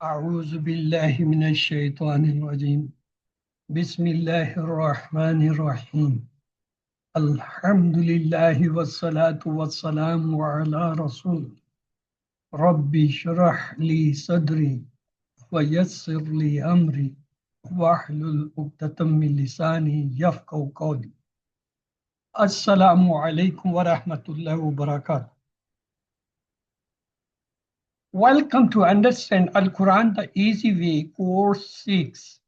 أعوذ بالله من الشيطان الرجيم بسم الله الرحمن الرحيم الحمد لله والصلاة والسلام على رسول ربي اشرح لي صدري ويسر لي أمري واحلل عقدة من لساني يفقهوا قولي السلام عليكم ورحمة الله وبركاته. Welcome to Understand Al-Quran the Easy Way, Course 6.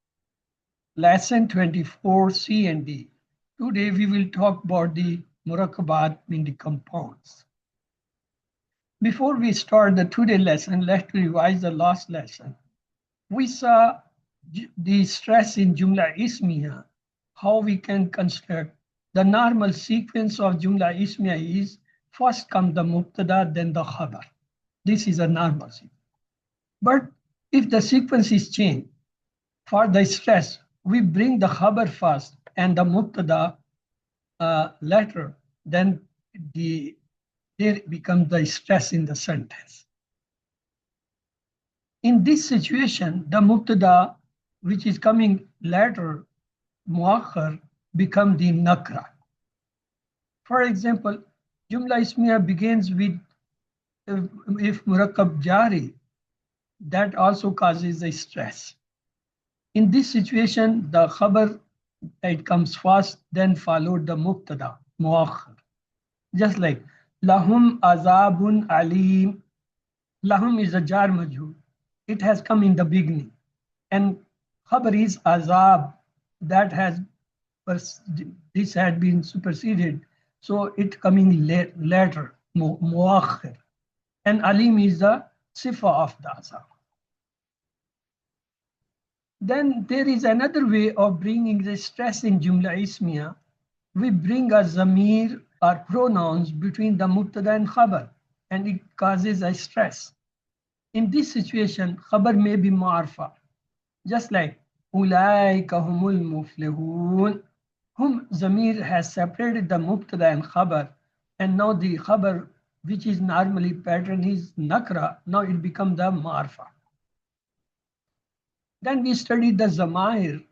Lesson 24c and d. Today we will talk about the murakkabat, meaning the compounds. Before we start the today lesson, let's revise the last lesson. We saw the stress in Jumla Ismiya, how we can construct. The normal sequence of Jumla Ismiya is first come the Mubtada, then the Khabar. This is a normal sequence. But if the sequence is changed, for the stress, we bring the khabar first and the mubtada later, then there becomes the stress in the sentence. In this situation, the mubtada, which is coming later, muakhar, become the nakra. For example, Jumla Ismiya begins with if murakkab jari, that also causes the stress. In this situation, the khabar, it comes first, then followed the mubtada, muakhir. Just like lahum azabun alim. Lahum is a jar majhul. It has come in the beginning. And khabar is azab. That has, this had been superseded. So it coming later, muakhir. And alim is the sifa of the azab. Then there is another way of bringing the stress in Jumla Ismiya. We bring a zamir or pronouns between the mubtada and khabar, and it causes a stress. In this situation, khabar may be ma'arfa, just like ulaika humul muflihun. Hum zamir has separated the mubtada and khabar, and now the khabar, which is normally pattern is nakra, now it becomes the ma'arfa. Then we studied the Zamair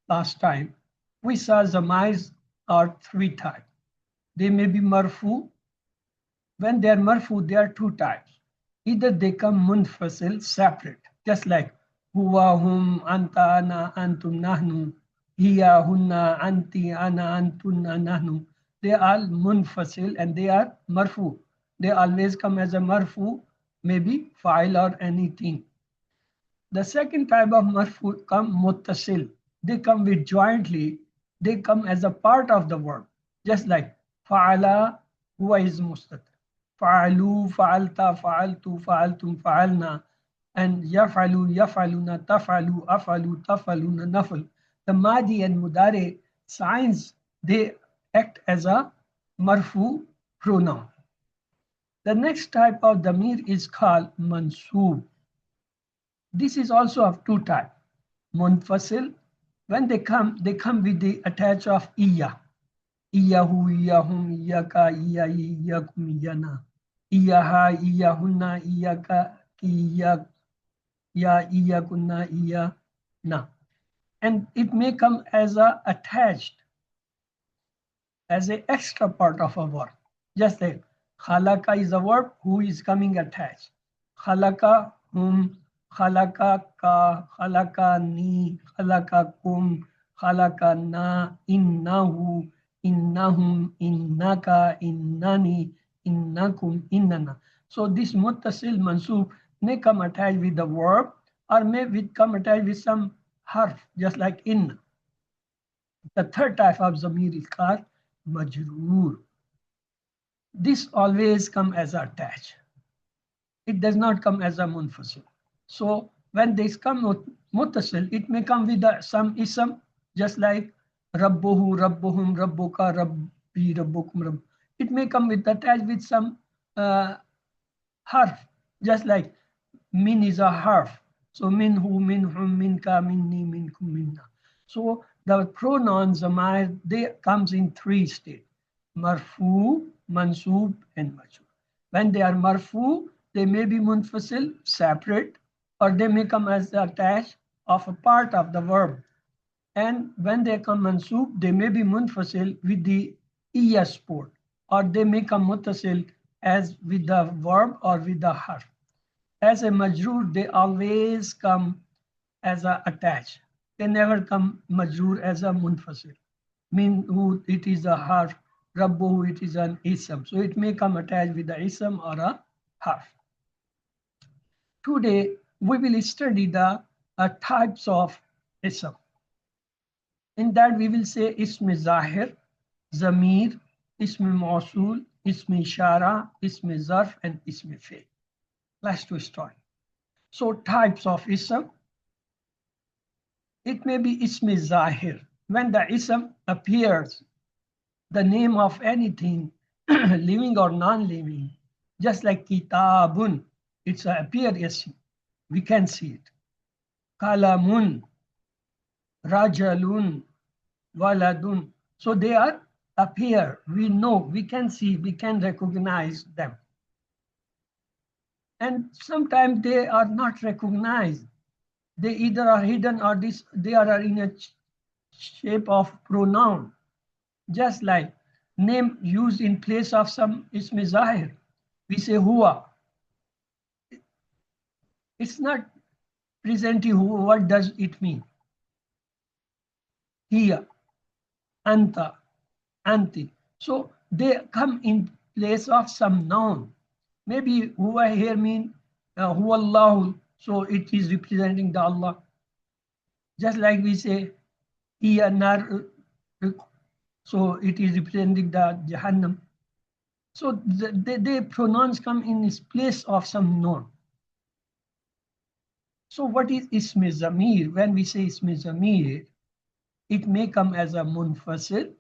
last time. We saw Zamairs are three types. They may be marfu. When they are marfu, there are two types. Either they come munfasil, separate, just like huwa, hum, anta, ana, antum, nahnu, hiya, hunna, anti, ana, antunna, nahnu. They are munfasil and they are marfu. They always come as a marfu, maybe fa'il or anything. The second type of marfu come muttasil. They come with jointly. They come as a part of the verb, just like fa'ala, huwa is mustatir. Fa'alu, fa'alta, fa'altu, fa'altum, fa'alna, and yaf'alu, yaf'aluna, taf'alu, afalu, taf'aluna, nafal. The madi and mudare signs, they act as a marfu pronoun. The next type of damir is called mansub. This is also of two types. Munfasil, when they come with the attach of iya. Iyahu, iyahum, iyaka, iyayi, iyakum, iyana. Iyaha, iyahunna, iyaka, iya, ya, iyakunna, iyana. And it may come as a attached, as an extra part of a verb. Just like khalaka is a verb, who is coming attached. Khalaka, whom, khalaka ka, khalaka ni, khalaka kum, khalaka na, innahu, innahum, innaka, innani, innakum, innana. So this muttasil mansub may come attached with the verb or may come attached with some harf, just like in. The third type of zamir is called majroor. This always come as attached. It does not come as a munfasil. So when this come muttasil, it may come with some ism, just like rabbuhu, rabbuhum, rabbuka, rabbi, rabbukum, rabb. It may come with attached with some harf, just like min is a harf. So minhu, minhum, minka, minni, minkum, minna. So the pronouns zamir, they comes in three states: marfu, mansub, and majroor. When they are marfu, they may be munfasil, separate, or they may come as attached of a part of the verb. And when they come mansub, they may be munfasil with the iya support, or they may come muttasil as with the verb or with the harf. As a majroor, they always come as a attached. They never come majroor as a munfasil. Mean who it is a harf, rabbuhu it is an ism. So it may come attached with the ism or a harf. Today we will study the types of ism. In that we will say ism zahir, zamir, ism mausul, ism ishara, ism zarf, and ism fi'l. Let's do start. So types of ism. It may be ism zahir. When the ism appears, the name of anything, living or non-living, just like kitabun, it's a appear ism. We can see it. Kalamun, rajalun, waladun. So they are appear. We know, we can see, we can recognize them. And sometimes they are not recognized. They either are hidden or they are in a shape of pronoun. Just like name used in place of some ism zahir. We say huwa. It's not presenting who, what does it mean? Hiya, anta, anti. So they come in place of some noun. Maybe huwa here mean huwa Allahu, so it is representing the Allah. Just like we say hiya nar, so it is representing the Jahannam. So the pronouns come in this place of some noun. So what is ism zamir? When we say ism zamir, it may come as a munfasil,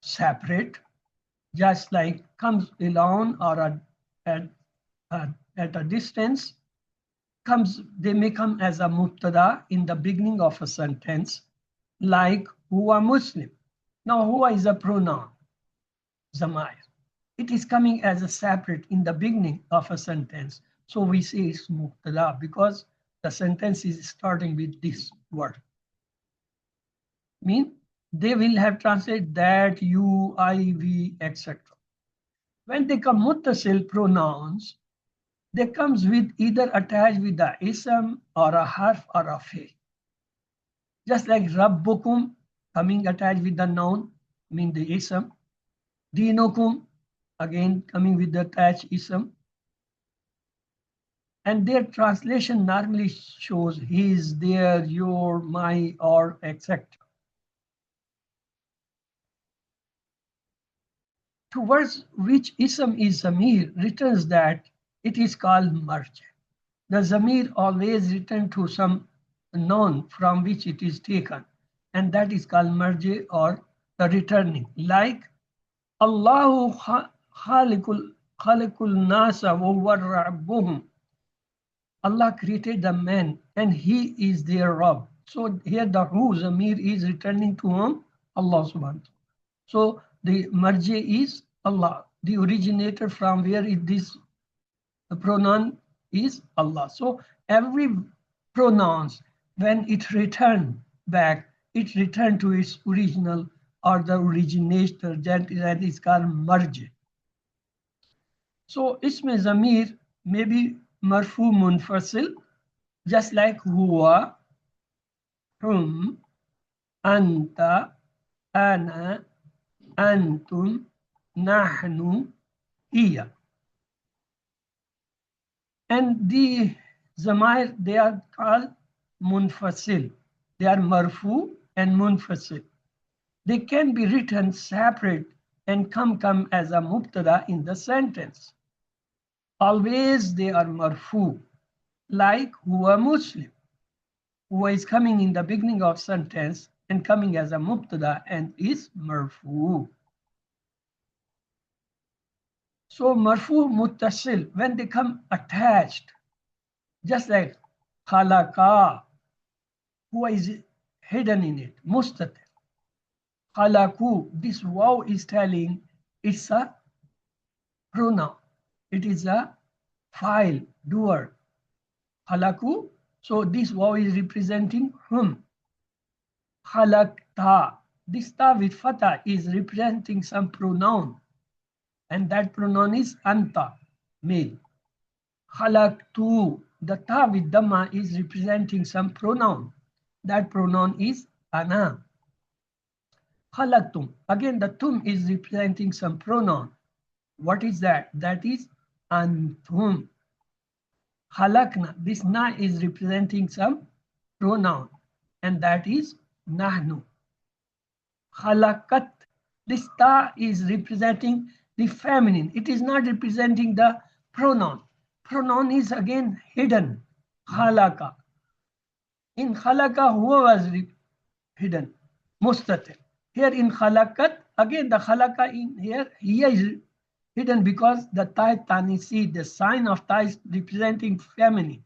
separate, just like comes alone or at a distance. They may come as a mubtada in the beginning of a sentence, like huwa Muslim. Now huwa is a pronoun, zamir. It is coming as a separate in the beginning of a sentence. So we say it's mubtada because the sentence is starting with this word. Mean they will have translated that, you, I, we, etc. When they come muttasil pronouns, they comes with either attached with the ism or a harf or a fi'l. Just like rabbukum coming attached with the noun, mean the ism. Dinukum again coming with the attached ism. And their translation normally shows his, their, your, my, or, etc. Towards which ism is zamir returns that it is called marj. The zamir always returns to some noun from which it is taken, and that is called marj or the returning. Like Allahu khaliqul nasa wa huwa rabbuhum. Allah created the man and he is their Rabb. So here the who zamir is returning to whom? Allah subhanahu wa ta'ala. So the marji is Allah, the originator from where this pronoun is Allah. So every pronouns, when it return back, it return to its original or the originator, that is called marji. So ism zamir may be marfu munfasil, just like huwa, hum, anta, ana, antum, nahnu, hiya. And the zamair, they are called munfasil. They are marfu and munfasil. They can be written separate and come as a mubtada in the sentence. Always they are marfu, like huwa Muslim. Huwa is coming in the beginning of sentence and coming as a mubtada and is marfu. So marfu muttasil, when they come attached, just like khalaqa, huwa is hidden in it, mustatir. Khalaku, this waw is telling it's a pronoun. It is a file, doer. Khalaku, So this waw is representing hum. Khalaqta. This ta with fatha is representing some pronoun, and that pronoun is anta, male. Khalaqtu. The ta with dhamma is representing some pronoun. That pronoun is ana. Khalaqtum. Again, the tum is representing some pronoun. What is that? That is antum. Khalaqna. This na is representing some pronoun, and that is nahnu. Khalaqat. This ta is representing the feminine. It is not representing the pronoun. Pronoun is again hidden. Khalaqa. In khalaqa, who was hidden? Mustatir. Here in khalaqat, again the khalaqa in here is hidden because the ta tanisi, the sign of ta is representing feminine.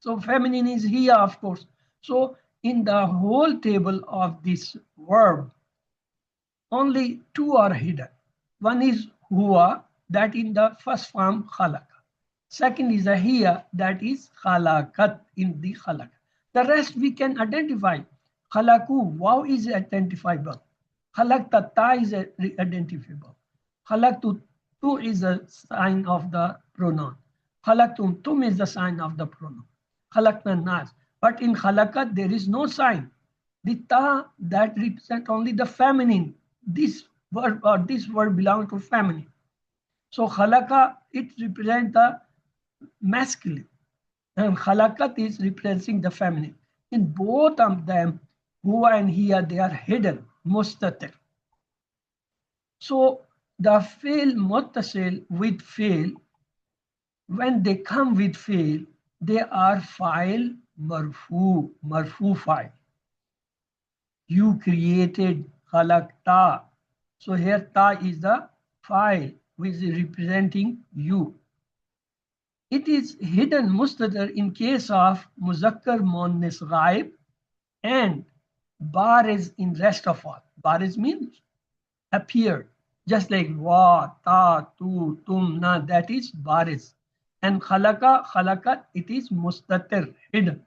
So feminine is here, of course. So in the whole table of this verb, only two are hidden. One is huwa, that in the first form khalaqa. Second is a hiya, that is khalaqat in the khalaq. The rest we can identify. Khalaqu, waw is identifiable. Khalaqta, ta is identifiable. Khalaqtu, tu is a sign of the pronoun. Khalaqtum, tum is the sign of the pronoun. Khalaqna nas. But in khalaqat, there is no sign. The ta that represent only the feminine. This word belongs to feminine. So khalaqa, it represents the masculine, and khalaqat is representing the feminine. In both of them, huwa and hiya, they are hidden, mustatir. So the fail muttasil with fail, when they come with fail, they are file marfu file. You created khalaqta. So here ta is the file which is representing you. It is hidden mustatir in case of muzakkar muannas ghaib and bariz in rest of all. Bariz means appeared, just like wa, ta, tu, tum, na, that is bariz. And khalaqa, khalaqat, it is mustatir, hidden.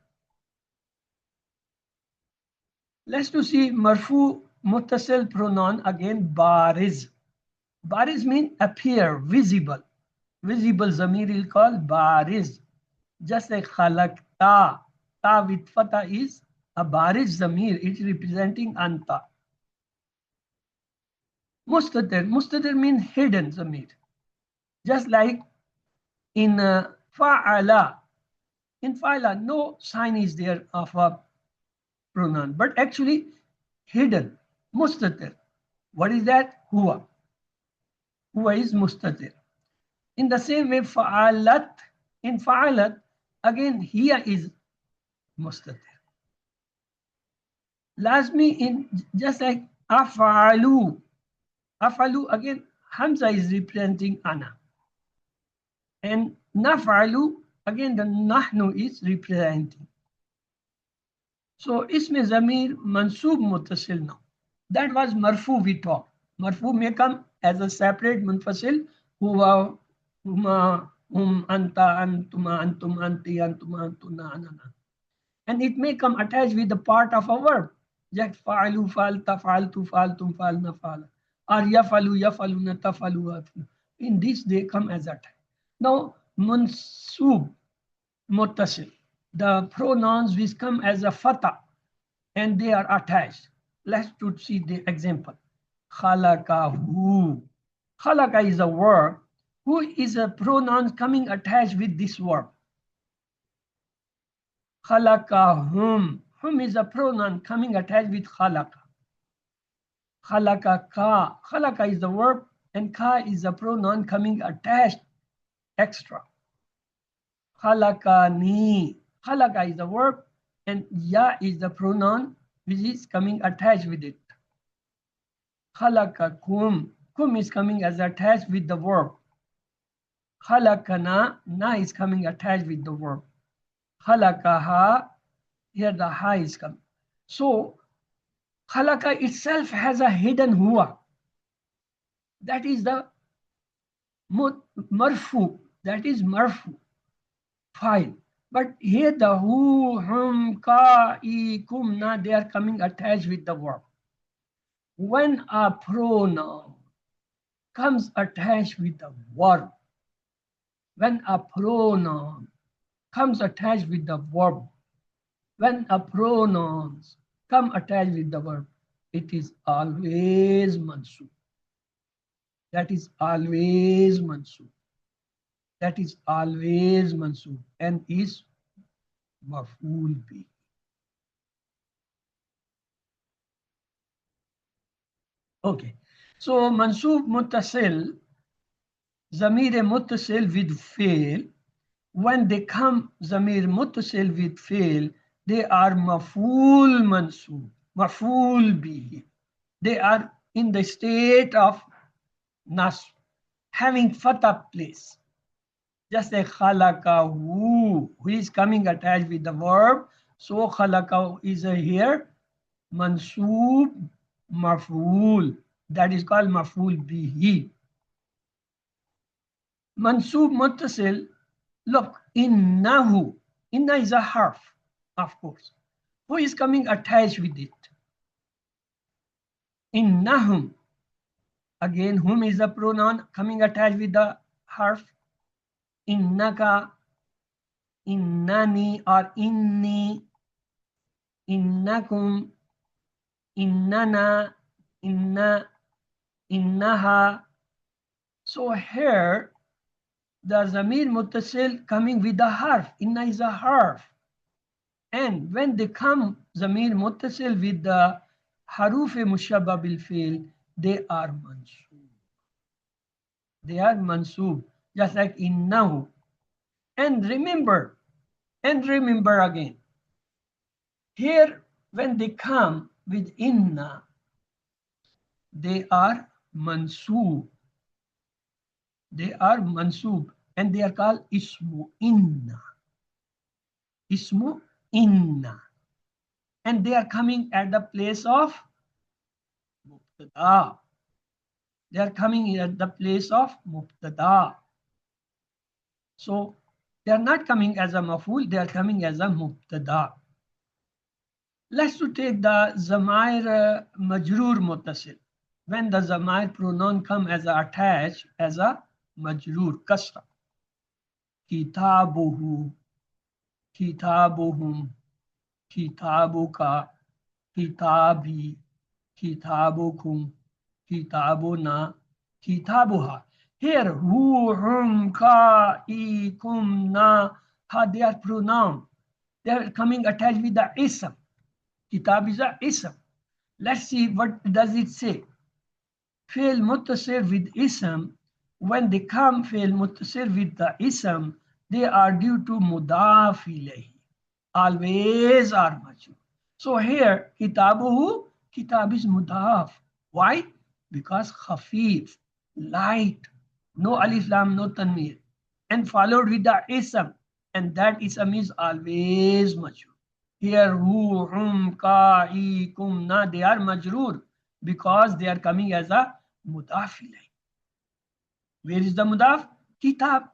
Let's to see marfu muttasil pronoun again, bariz. Bariz means appear, visible. Visible zamir is called bariz. Just like khalaqta, ta with fatha is a bariz zamir. It is representing anta. Mustatir means hidden zamir. Just like in fa'ala. In fa'ala, no sign is there of a pronoun, but actually hidden. Mustatir. What is that? Huwa. Huwa is mustatir. In the same way, fa'alat, in fa'alat, again, here is mustatir. Lazmi in just like afalu. Afalu, again, Hamza is representing ana. And nafalu, again, the nahnu is representing. So, isme zamir mansub muttasil now. That was marfu we talked. Marfu may come as a separate munfasil, huwa, huma, anta, antuma, antum, anti, antuma, antuna, anana. And it may come attached with the part of a verb. Just fa'alu, fa'alta, fa'altu, fa'altum, fa'alna, fa'ala. Or yafalu, yafaluna, tafalu. In this they come as a type. Now, mansub, muttasil. The pronouns which come as a fatha and they are attached. Let's to see the example. Khalaqahu. Khalaqa is a verb. Who is a pronoun coming attached with this verb? Khalaqahum. Hum is a pronoun coming attached with khalaqa. Khalaqaka. Khalaqa is the verb and ka is a pronoun coming attached extra. Khalaqani. Khalaqa is the verb and ya is the pronoun which is coming attached with it. Khalaqakum. Kum is coming as attached with the verb. Khalaqana. Na is coming attached with the verb. Khalaqaha. Here the ha is coming. So khalaqa itself has a hidden huwa. That is the marfu. That is marfu. File. But here the who, hum, ka, I, kum, na, they are coming attached with the verb. When a pronoun comes attached with the verb, when a pronoun comes attached with the verb, when a pronouns come attached with the verb, it is always mansub. That is always mansub. That is always mansub and is maf'ul bih. Okay. So mansub muttasil, zamir muttasil with fail. When they come zamir muttasil with fail, they are maf'ul mansub, maf'ul bih. They are in the state of nas, having fatah place. Just like khalaqahu, who is coming attached with the verb. So khalaqahu is here mansub maf'ul. That is called maf'ul bihi. Mansub muttasil, look, innahu. Inna is a harf, of course. Who is coming attached with it? Innahum. Again, whom is the pronoun coming attached with the harf? Innaka, innani or inni, innakum, innana, inna, innaha. So here the zamir muttasil coming with the harf. Inna is a harf. And when they come zamir muttasil with the haruf mushabba bil fi'l, they are mansub. They are mansub, just like innahu. And remember again, here when they come with inna, they are mansub. They are mansub and they are called ismu inna. Ismu inna. And they are coming at the place of mubtada. They are coming at the place of mubtada. So they are not coming as a maf'ul, they are coming as a mubtada. Let's to take the zamair majroor muttasil. When the zamair pronoun come as a attached as a majroor kasra. Kitabuhu, kitabuhum, kitabuka, kitabi, kitabukum, kitabuna, kitabuha. Here, hu, hum, ka, I, kum, na, ha, they are pronoun. They are coming attached with the ism. Kitab is a ism. Let's see what does it say. Fi'l muttasil with ism. When they come fi'l muttasil with the ism, they are due to mudaf ilayhi. Always are majrur. So here, kitabuhu, kitab is mudaf. Why? Because khafif, light, no alif lam, no tanwir, and followed with the ism, and that ism is always majrur. Here, hu, hum, ka, I, kum, na, they are majrur because they are coming as a mudaf ilayhi. Where is the mudaf? Kitab.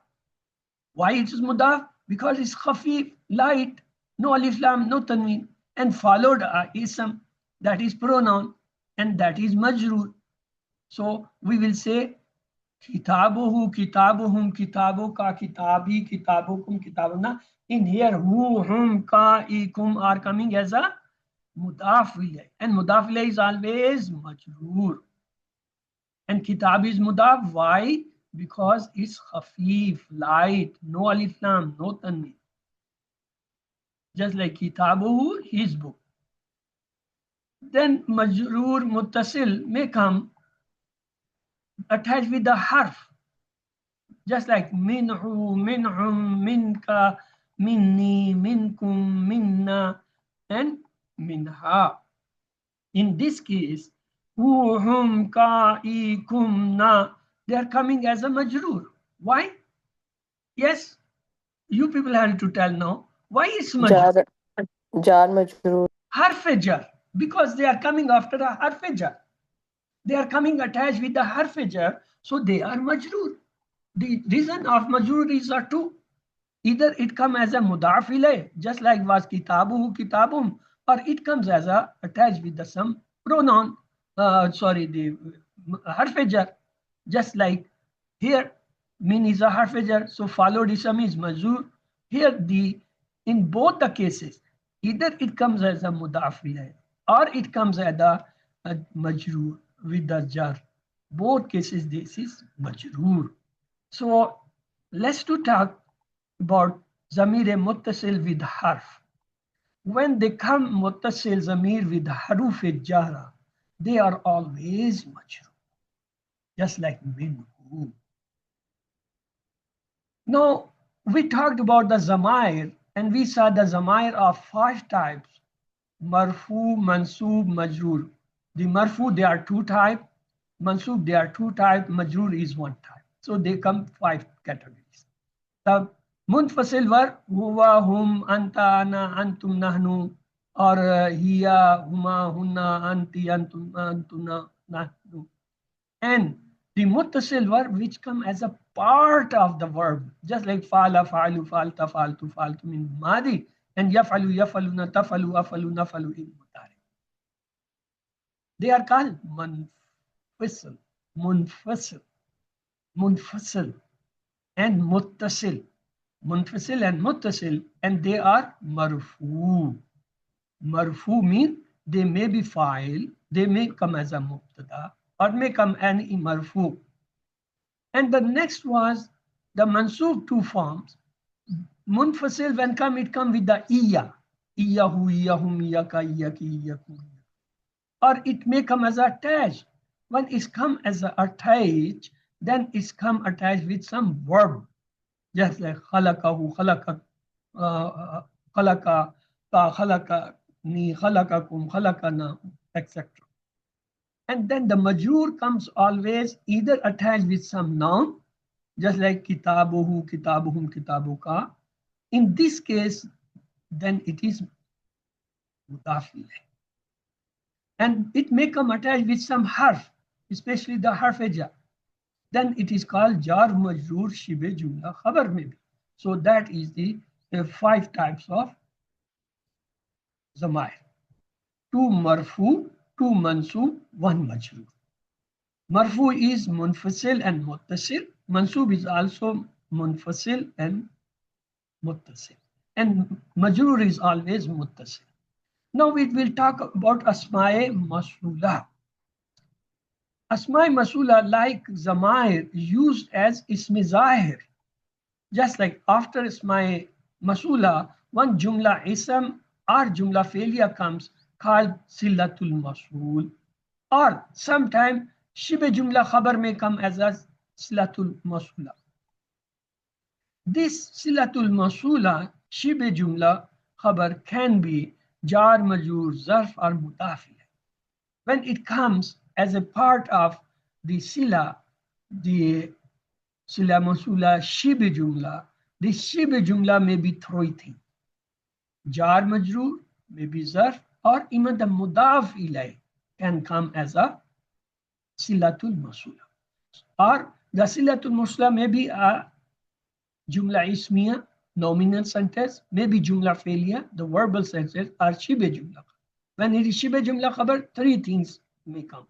Why it is mudaf? Because it's khafif, light, no alif lam, no tanween, and followed a ism, that is pronoun, and that is majrur. So we will say kitabuhu, kitabuhum, kitabuka, kitabi, kitabukum, kitabuna. In here, hu, hum, ka, I, kum are coming as a mudaf ilayh, and mudaf ilayh is always majrur. And kitab is mudaf. Why? Because it's khafif, light, no alif lam, no tanween. Just like kitabuhu, his book. Then majrur muttasil may come attached with the harf. Just like minhu, minhum, minka, minni, minkum, minna, and minha. In this case, hu, hum, ka, I, kum, na, they are coming as a majrur. Why? Yes, you people have to tell now. Why is majrur? Jar majroor. Harf jar, because they are coming after a harf jar. They are coming attached with the harf jar, so they are majrur. The reason of majrur is two. Either it comes as a mudaf ilay, just like was kitabuhu kitabum, or it comes as a attached with the some pronoun, the harf, just like here min is a harf, so followed ism is majur. Here in both the cases, either it comes as a mudaf ilay or it comes as a majrur with the jar. Both cases this is majrur. So let's to talk about zamir muttasil with harf. When they come muttasil zamir with haruf jara, they are always majrur, just like minhu. Now we talked about the zamair and we saw the zamair of 5 types: marfu, mansub, majrur. The marfu, they are 2 types. Mansub, they are 2 types. Majrur is 1 type. So they come 5 categories. The munfasil were huwa, hum, anta, ana, antum, nahnu, or hiya, huma, hunna, anti, antum, antuna, nahnu. And the muttasil were which come as a part of the verb, just like fa'ala, fa'alu, fa'alta, fa'altu, fa'altu in madi, and yafalu, yafaluna, tafalu, afalu, nafalu in mutari. They are called munfasil, munfasil, munfasil, and muttasil. Munfasil and muttasil, and they are marfu. Marfu means they may be file, they may come as a mubtada, or may come any marfu. And the next was the mansub 2 forms. Munfasil, when come, it come with the iya. Iyahu, iyahum, iyaka, iyaki, iyakum. Or it may come as attached. When it's come as attached, then it's come attached with some verb. Just like khalaqahu, khalaqak, khalaqa, ta khalaqa, ni khalaqakum, khalaqana, etc. And then the majrur comes always either attached with some noun, just like kitabuhu, kitabuhum, kitabuka. In this case, then it is mudaf ilayh. And it may come attached with some harf, especially the harf jar. Then it is called jar majrur shibe jumla khabar maybe. So that is the 5 types of zamair: 2 marfu, 2 mansub, 1 majrur. Marfu is munfasil and muttasil. Mansub is also munfasil and muttasil. And majrur is always muttasil. Now we will talk about asma'i masula. Asma'i masula, like zamair, used as ismi zahir. Just like after isma'i masula, one jumla ism or jumla failure comes called silatul masul. Or sometimes shibe jumla khabar may come as a silatul masula. This silatul masula, shibe jumla khabar, can be jar, majur, zarf, or mudaf. When it comes as a part of the sila masula, shibe jumla, the shibe jumla may be 3 things: jar, majrur, maybe zarf, or even the mudaf ilay can come as a silatul masula. Or the silatul masula may be a jumla ismiya, nominal sentence, maybe jumla failure, the verbal sentence, or shibe jumla. When it is shibe jumla khabar, 3 things may come: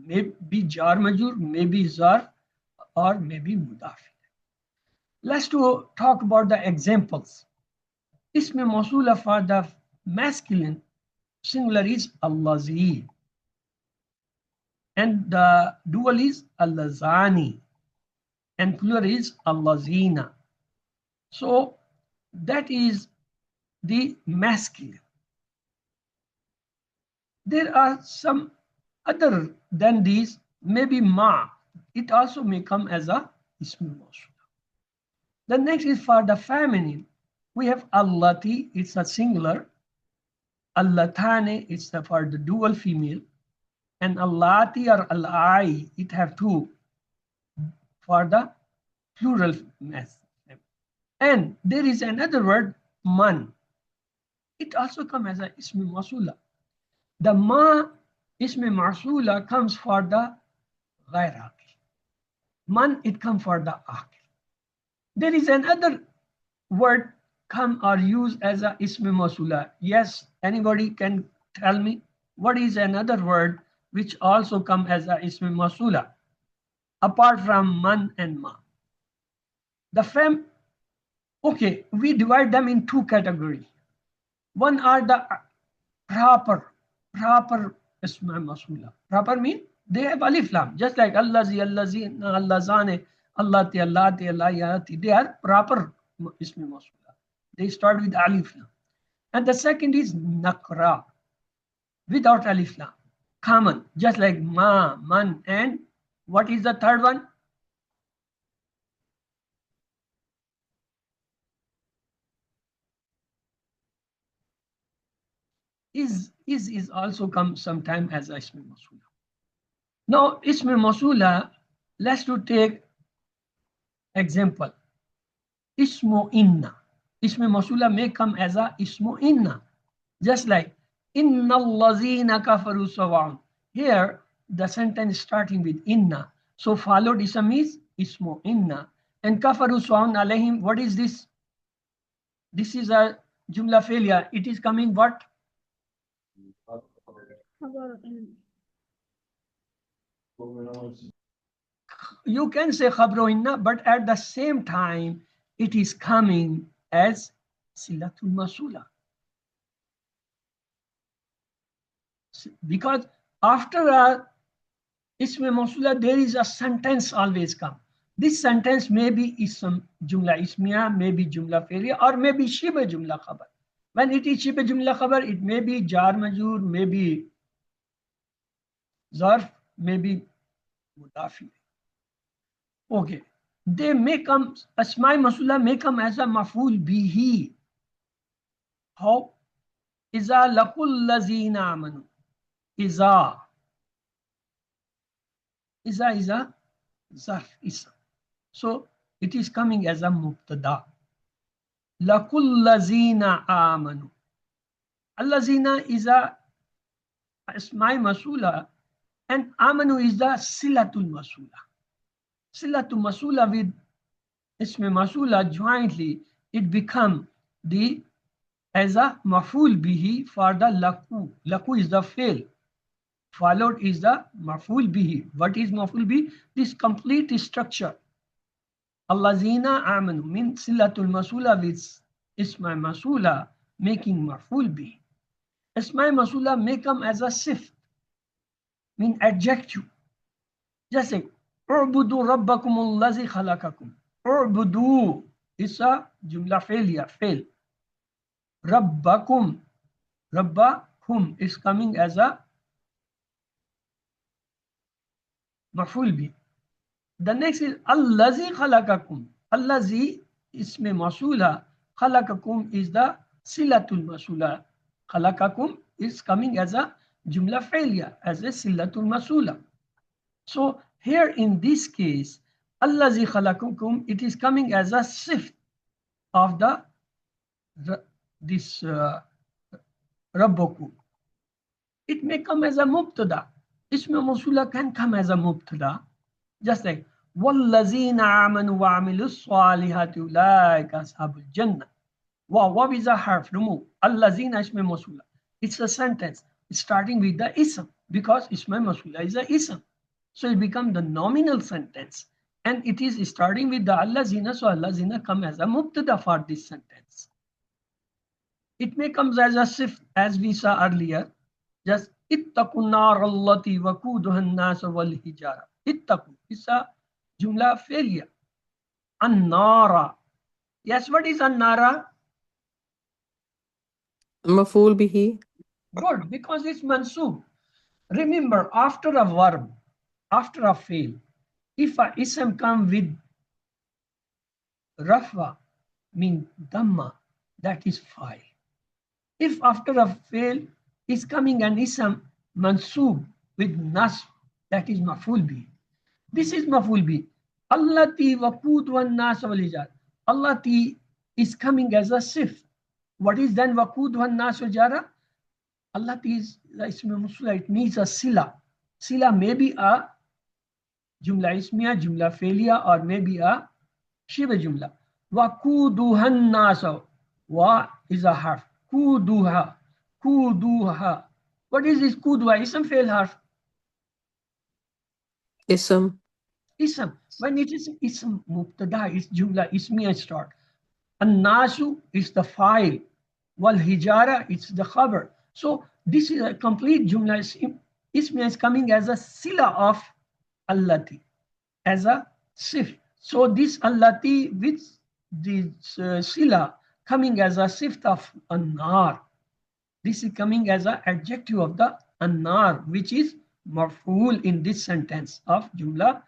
maybe jar majur, maybe zarf, or maybe mudaf. Let's talk about the examples. Ism mawsula for the masculine singular is allazi, and the dual is allazani, and plural is allazina. So that is the masculine. There are some other than these, maybe ma. It also may come as a ism mawsula. The next is for the feminine. We have allati, it's a singular. Allatane, it's for the dual female. And allati or alai, it have 2 for the plural mass. And there is another word, man. It also comes as a ism mawsula. The ma ism mawsula comes for the ghair aqil. Man, it comes for the aqil. There is another word come or use as a ism mausula? Yes, anybody can tell me what is another word which also come as a ism mausula apart from man and ma? The fem, okay, we divide them in two categories. One are the proper isma masula. Proper mean they have alif lam, just like Allazi, Allazi, Allazane, Allati, Allati, Allayati. They are proper isma masula. They start with alif lam. And the second is nakra, without alif lam. Common, just like ma, man, and what is the third one? Is also come sometime as a ism masula. Now, ism masula, let's to take example. Ismu inna. Ism masula may come as a ismu inna. Just like inna allazina kafaru sawan. Here, the sentence starting with inna. So followed ism is ismu inna. And kafaru sawan alayhim, what is this? This is a jumla failure. It is coming what? You can say khabru inna, but at the same time, it is coming as silatul masula. Because after a ism masula, there is a sentence always come. This sentence may be ism jumla ismiya, maybe jumla failure, or maybe shiba jumla khabar. When it is shiba jumla khabar, it may be jar majur, maybe zarf, maybe mudafi. Okay. They may come, asma masula may come as a maful bihi. How? Iza laqul lazina amanu. Iza is a zarf isa. So it is coming as a mubtada. Laqul lazina amanu. Allazina is a asma masula and amanu is the silatul masula. Silatul masula with ism masula jointly, it become the as a maful bihi for the laku. Laku is the fail. Followed is the maful bihi. What is maful bihi? This complete structure. Allazina amanu min silatul masula with isma masula making maful bihi. Isma masula may come as a sif, mean adjective. Just like u'budu rabbakum allazi khalaqakum. U'budu is a jumla failure, fail. Rabbakum, rabbakum is coming as a maful bi. The next is allazi khalaqakum. Allazi isme masula. Khalaqakum is the silatul masula. Khalaqakum is coming as a jumla failure, as a silatul masula. So here in this case, allazi khalaqakum, it is coming as a sif of the this rabbakum. It may come as a mubtada. Isma masula can come as a mubtada. Just like وَالَّذِينَ آمَنُوا وَعَمِلُوا الصَّالِحَاتِ أُولَٰئِكَ أَصْحَابُ الْجَنَّةِ. Wow, is a harf? Remove. Allazina isma masula. It's a sentence. It's starting with the ism because isma masula is a ism. So it becomes the nominal sentence. And it is starting with the allazina. So allazina come as a mubtada for this sentence. It may come as a sif, as we saw earlier. Just ittaqun nar allati waquduha an-nas wal hijara. Ittaqu is a jumla failure. An-nara. Yes, what is an-nara? Maful bihi. Good, because it's mansub. Remember, after a verb, after a fail, if a ism come with rafa, mean dhamma, that is fa'il. If after a fail is coming an ism mansub with nasb, that is maful bi. This is maful bi. Allati waqud wan nas wal hijar. Allati is coming as a sif. What is then waqud wan nas wal jara? Allati is ism musula. It needs a sila. Sila may be a jumla ismiya, jumla failure, or maybe a shiva jumla. وَقُودُهَا النَّاسُ. Wa is a harf. Kuduha. Kuduha. What is this kuduha? Ism fail harf. Ism. Ism. When it is ism mubtada, it's jumla ismiya start. An-nasu is the file. Wal hijara, it's the khabar. So this is a complete jumla ismiya is coming as a sila of allati, as a sif. So this allati with this sila coming as a sift of an-nar. This is coming as an adjective of the an-nar, which is marful in this sentence of jumla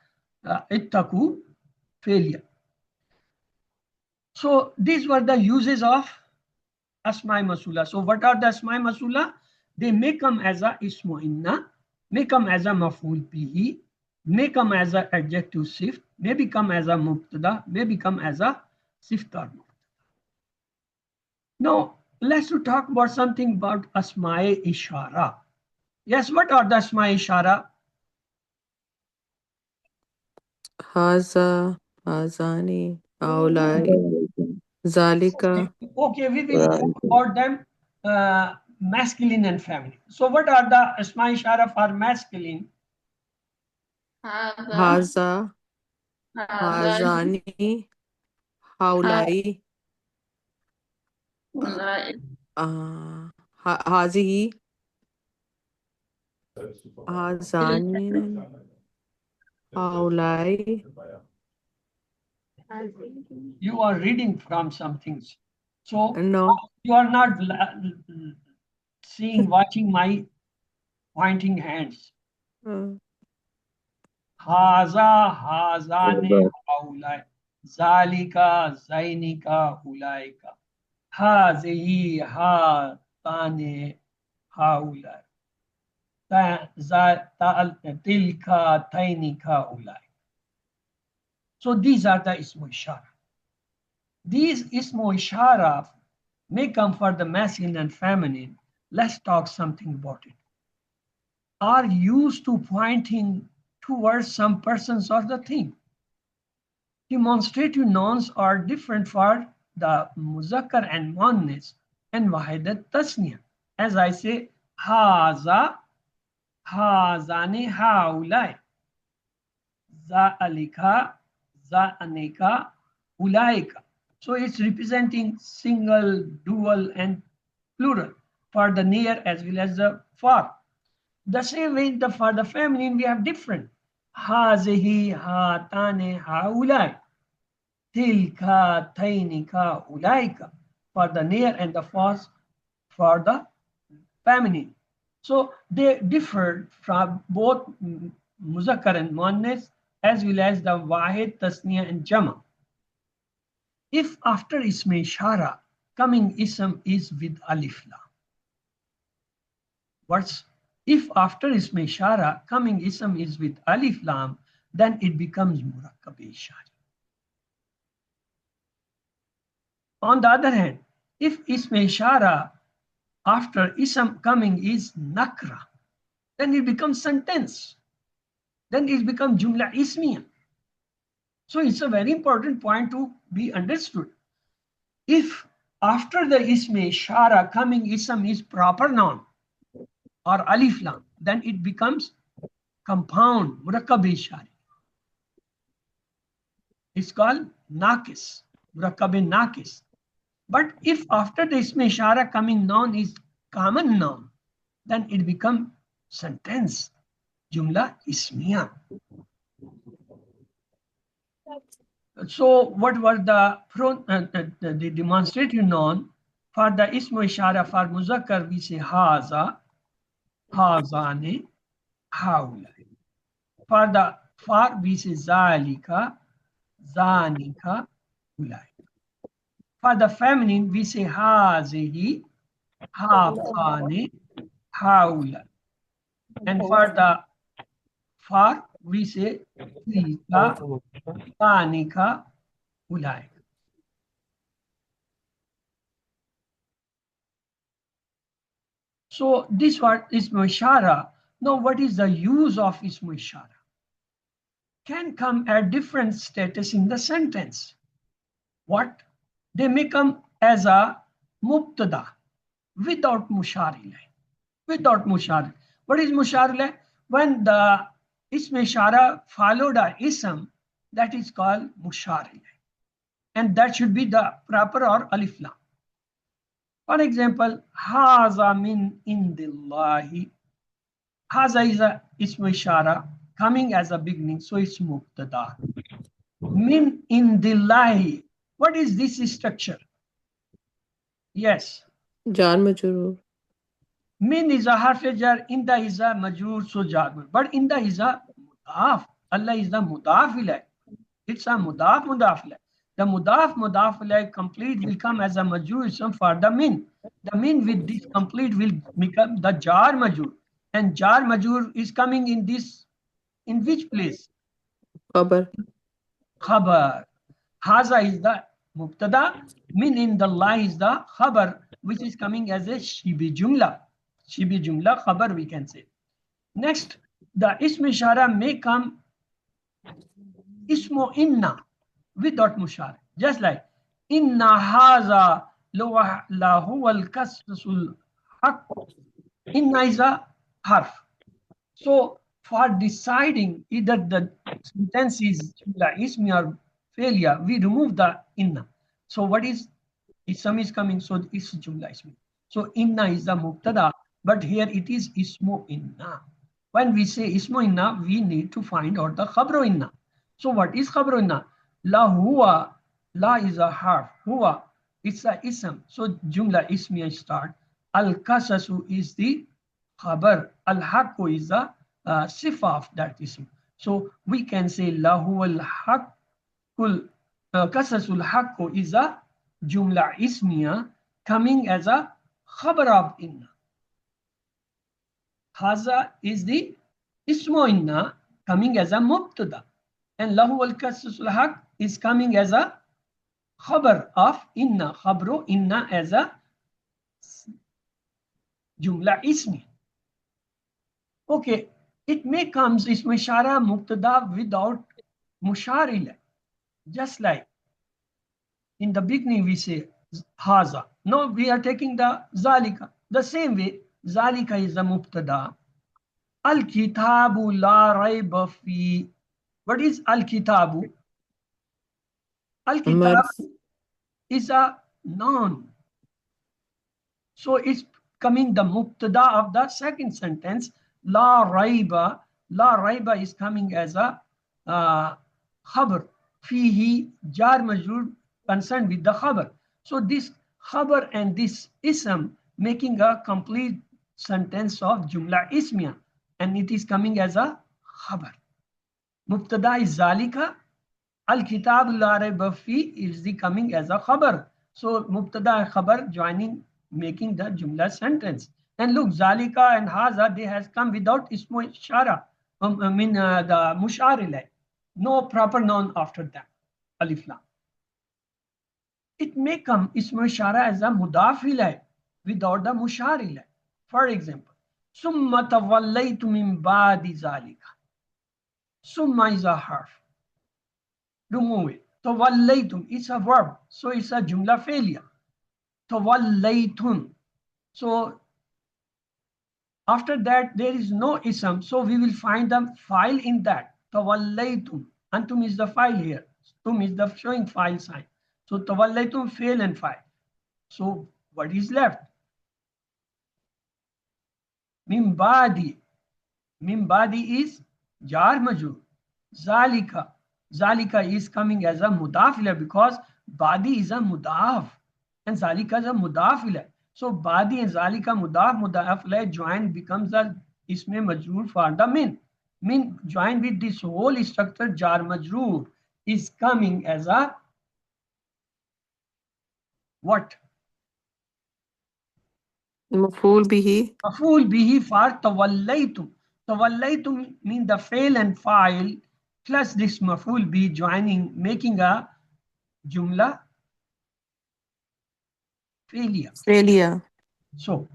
ittaku, failure. So these were the uses of asma masula. So what are the asma masula? They may come as a ismu inna, may come as a maf'ul bihi, may come as a adjective sift, may become as a mubtada, may become as a sift or mubtada. Now let's talk about something about asma ishara. Yes, what are the asma ishara? Haza, Hazani, Aulai, Zalika. Okay, we will talk about them masculine and feminine. So what are the asma ishara for masculine? Haza, Hazani, Haulai, Hazihi, Hazani, Haulai. You are reading from some things. So No. you are not watching my pointing hands. Haza, hazane, haulai. Zalika, zainika, hulaika. Hazihi, hatane, haulai. Tilka, tainika, ulai. So these are the ismu ishara. These ismu ishara may come for the masculine and feminine. Let's talk something about it. Are used to pointing towards some persons or the thing. Demonstrative nouns are different for the muzakkar and muannas and wahidat tasniya. As I say, haza, hazani, haulai. Za'alika, za'anika, ulaika. So it's representing single, dual, and plural for the near as well as the far. The same way for the feminine, we have different. Hazihi, hatane, haulai. Tilka, tainika, ulaika. For the near and the far for the feminine. So they differ from both muzakkar and muannas as well as the wahid, tasniya, and jama. If after ism ishara coming ism is with alif lam. What's if after ism ishara coming ism is with alif lam, then it becomes murakkab ishari. On the other hand, if ism ishara after ism coming is nakra, then it becomes sentence. Then it becomes jumla ismiya. So it's a very important point to be understood. If after the ism ishara coming ism is proper noun or alif lam, then it becomes compound, murakkab ishari. It's called nakis, murakkab nakis. But if after the ism ishara coming noun is common noun, then it becomes sentence, jumla ismiya. So what were the demonstrative noun for the ismu ishara for muzakkar? We say haza, hazane, haulai. For the far we say zalika, zanika, ulai. For the feminine we say hazihi, hafane, haulai. And for the far we say tilka, zanika, ulai. So this word ismu ishara. Now what is the use of ismu ishara? Can come at different status in the sentence. What? They may come as a mubtada without mushar ilay. Without mushar. What is mushar ilay? When the ism ishara followed a ism, that is called mushar ilay. And that should be the proper or alif lam. For example, haza min indillahi. Haza is a ism ishara coming as a beginning, so it's mubtada. Min indillahi. What is this structure? Yes. Jar majroor. Min is a harf jar, inda is a majroor, so jar. But inda is a mudaf. Allah is the mudaf ilay. It's a mudaf ilay. The mudaf ilay complete will come as a majroor ism for the min. The min with this complete will become the jar majroor. And jar majroor is coming in this, in which place? Khabar. Khabar. Haza is the mubtada. Min in the lie is the khabar, which is coming as a shibi jumla. Shibi jumla khabar, we can say. Next, the ism ishara may come ismo inna without mushar. Just like inna haza lahu al kassul haq. Inna is a harf. So for deciding either the sentence is jumla ismi or failure, we remove the inna. So what is ism is coming? So it's jumla ismi. So inna is the mubtada, but here it is ismo inna. When we say ismo inna, we need to find out the khabro inna. So what is khabro inna? La huwa, la is a harf, huwa, it's a ism. So jumla ismi start. Al kasasu is the khabar. Al haqqu is the sifa of that ism. So we can say lahu al haqqul kasasul haqqu is a jumla ismiya coming as a khabar of inna. Haza is the ismo inna coming as a mubtada, and lahu al kasasul haqq is coming as a khabar of inna, khabru inna as a jumla ismi. Okay, it may comes ism ishara mubtada without mushar ilay. Just like in the beginning we say haza. Now we are taking the zalika. The same way, zalika is the mubtada. Al kitabu la rayba fi. What is al kitabu? Al kitab is a noun. So it's coming the mubtada of the second sentence. La raiba. La raiba is coming as a khabar. Fihi jar majroor concerned with the khabar. So this khabar and this ism making a complete sentence of jumla ismiya, and it is coming as a khabar. Mubtada is zalika. Al kitab la raiba fi is the coming as a khabar. So mubtada and khabar joining, making the jumla sentence. And look, zalika and haza, they has come without ismo ishara. The mushar ilay. No proper noun after that. Alif lam. It may come ismo ishara as a mudaf ilay without the mushar ilay. For example, summa tawallaytu min ba'di zalika. Summa is a harf. Remove it. Tawallaytum, it's a verb, so it's a jumla failure. Tawallaytun. So after that, there is no ism, so we will find the file in that. Tawallaytum. Antum is the file here. Tum is the showing file sign. So tawallaytum, fail and file. So what is left? Min badi. Min badi is jar majroor. Zalika. Zalika is coming as a mudaf ilay because badi is a mudaf and zalika is a mudaf ilay. So badi and zalika mudaf ilay join becomes the isme majroor for the min. Min joined with this whole structure jar majroor is coming as a what? Maf'ul bihi. Maf'ul bihi for tawallaytum. Tawallaytum means the fail and file plus this maf'ul bihi joining, making a jumla failure. Failure. So,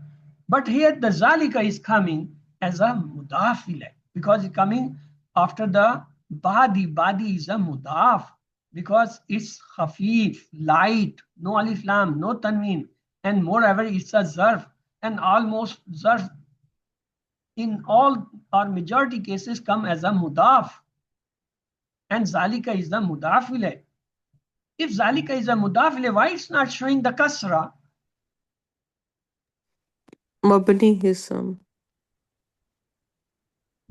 but here the zalika is coming as a mudaf ilay because it's coming after the badi. Badi is a mudaf. because it's khafif, light, no alif lam, no tanween, and moreover it's a zarf, and almost zarf in all or majority cases come as a mudaf, and zalika is the mudaf ilayh. If zalika is a mudaf ilayh, why it's not showing the kasra? Mabni is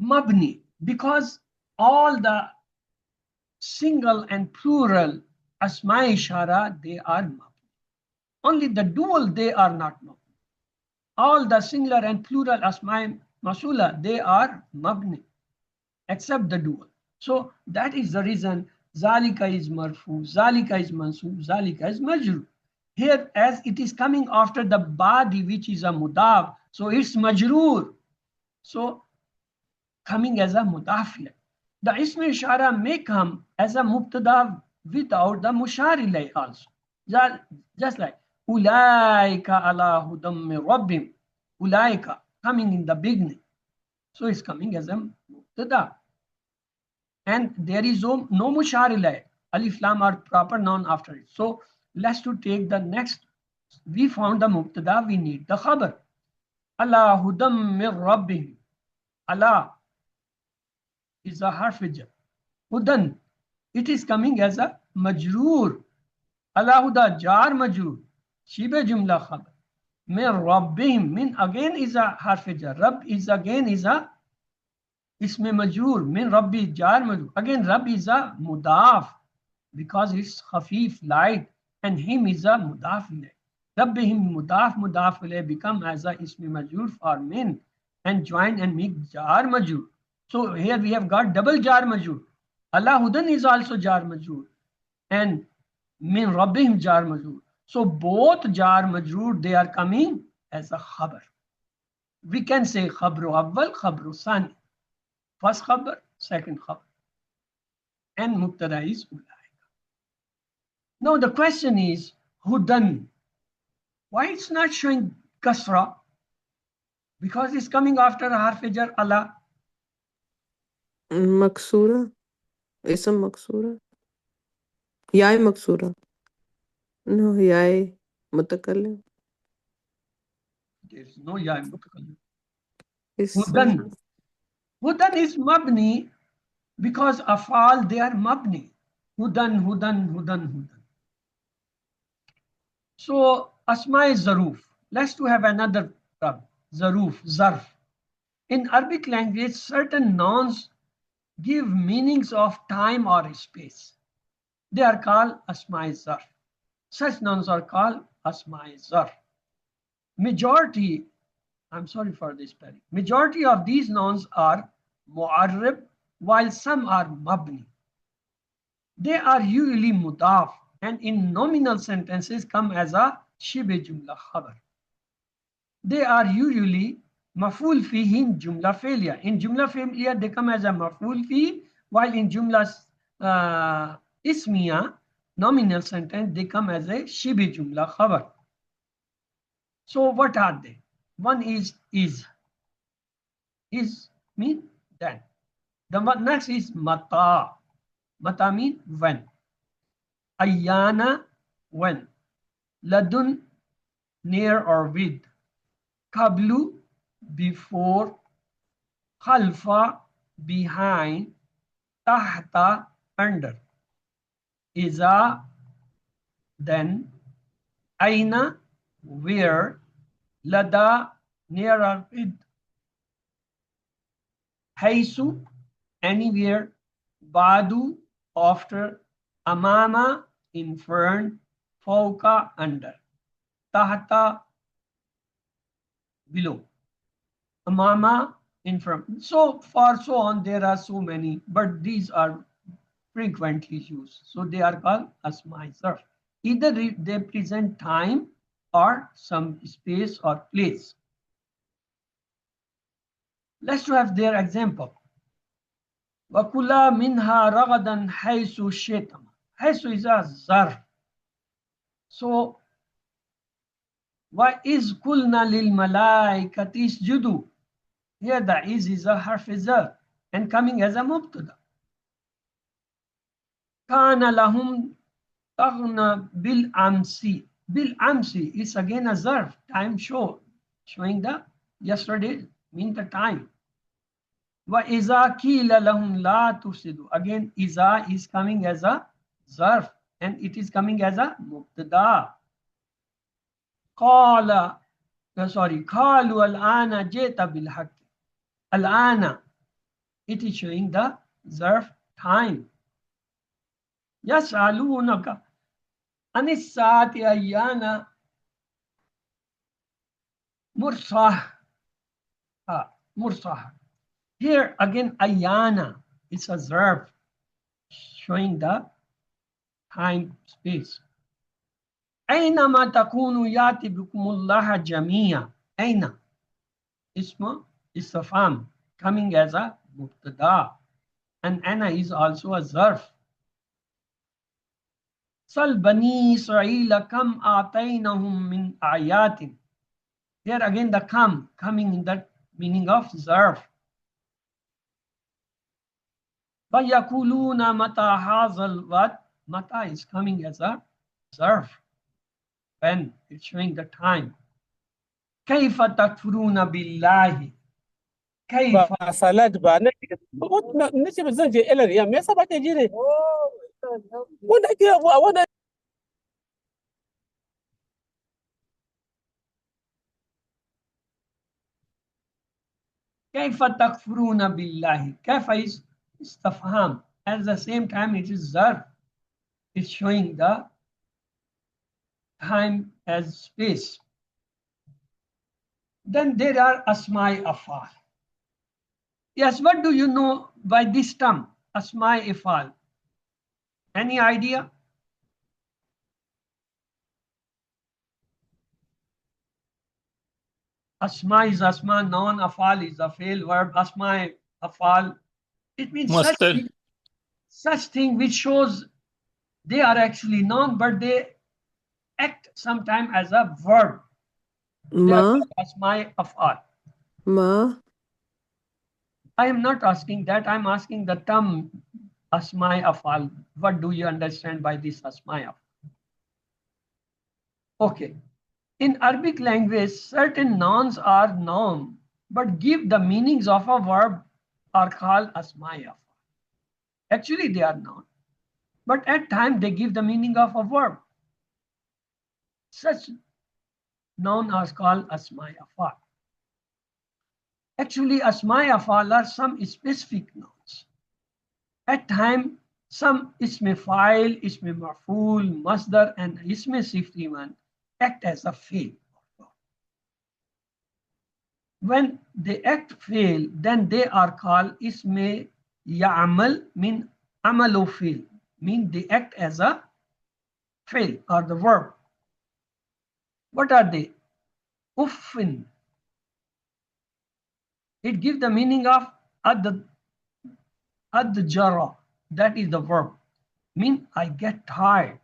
Mabni, because all the single and plural asma ishara, they are mabni. Only the dual, they are not mabni. All the singular and plural asma masula, they are mabni, except the dual. So that is the reason zalika is marfu, zalika is mansub, zalika is majrur. Here, as it is coming after the badi, which is a mudaf, so it's majrur. So coming as a mudaf. The ism ishara may come as a mubtada without the mushar ilayh also. Just like ulaika ala hudam min rabbim. Ulaika coming in the beginning. So it's coming as a mubtada. And there is no mushar ilayh. Alif lam are proper noun after it. So let's to take the next. We found the mubtada, we need the khabar. Ala hudam min rabbihim. Allah is a harf-jar. Hudan, it is coming as a majroor. Allah huda jar majroor. Shibe jumla khabar. Min rabbihim. Min again is a harf-jar. Rabb is again is a isme majroor. Min rabbi jar majroor. Again Rabb is a mudaf because it's khafif, light, and him is a mudaf ilayh. Rabbihim mudaf ilayh become as a isme majroor for min and join and make jar majroor. So here we have got double jar majroor. Allah hudan is also jar majroor and min rabbihim jar majroor. So both jar majroor, they are coming as a khabar. We can say khabru awwal, khabru sani. First khabar, second khabar. And mubtada is ulaika. Now the question is hudan. Why it's not showing kasra? Because it's coming after harf-jar Allah. Maksura. Ism maksura. Yai maksura. No, yai mutakallim. There is no ya mutakallim. Ism. Hudan. Hudan is mabni because afal, they are mabni. Hudan, hudan, hudan, hudan. So asma is zaruf. Let's to have another term. Zaruf, zarf. In Arabic language, certain nouns give meanings of time or space. They are called asma zarf. Such nouns are called asma zarf. Majority, I'm sorry for this spelling. Majority of these nouns are mu'arrib, while some are mabni. They are usually mudaf and in nominal sentences come as a shibe jumla khabar. They are usually maf'ul fihi in jumla failure. In jumla failure, they come as a maf'ul fihi, while in jumla ismiya, nominal sentence, they come as a shibe jumla khabar. So what are they? One is. Is mean then. The next is mata. Mata mean when. Ayana, when. Ladun, near or with. Kablu, before. Khalfa, behind. Tahta, under. Iza, then. Aina, where. Lada, near or with. Haisu, anywhere. Badu, after. Amama, in front. Fauka, under. Tahta, below. Amama, in front. So far, so on, there are so many, but these are frequently used. So they are called asma zarf. Either they present time or some space or place. Let's have their example. وَكُلَا مِنْهَا رَغَدًا حَيْثُ شِئْتُمْ. حَيْثُ is a zarf. So, وَإِذْ قُلْنَا لِلْمَلَائِكَةِ اسْجُدُوا. Here the is a harf zarf and coming as a mubtada. Kana lahum taghna bil amsi. Bil amsi is again a zarf, time showing the yesterday, mean the time. Wa iza qila lahum la tufsidu. Again, iza is coming as a zarf and it is coming as a mubtada. Qala, qalu al-ana jeta bil haqq. Al-ana, it is showing the zarf time. Yas'alunaka anis saati ayyana mursah. Mursah. Here again, ayyana is a verb showing the time space. أينما تكونوا يأتي بكم الله جميعا. أين اسم استفهام coming as a مبتدا and أنا is also a ظرف. سل بني إسرائيل كم آتيناهم من آيات. Here again the coming in that meaning of ظرف. فيقولون متى هذا الوعد. Mata is coming as a ظرف when it's showing the time. كيف تكفرون بالله. كيف. ba salad ba na ce ba zan je elar ya me yasa ba ke ji ne wanda ake wanda كيف تكفرون بالله. كيف is استفهام. At the same time it is ظرف. It's showing the time as space. Then there are asma'i afal. Yes, what do you know by this term, asma'i afal? Any idea? Asma is asma, noun afal is a fail verb, asma'i afal. It means such thing which shows they are actually noun, but they act sometime as a verb. Ma. Asma'i afal. Ma. I am not asking that. I'm asking the term asma'i afal. What do you understand by this asma'i afal? Okay. In Arabic language, certain nouns are noun, but give the meanings of a verb are called asma'i afal. Actually, they are noun, but at times they give the meaning of a verb. Such noun are called asma'i afal. Actually, asma'i afal are some specific nouns. At times, some isme fa'il, isme maf'ul, masdar, and isme sift even act as a fail. When they act fail, then they are called isme ya'amal min amalu fail, mean they act as a fail or the verb. What are they? Uffin. It gives the meaning of ad-jara, that is the verb, mean I get tired.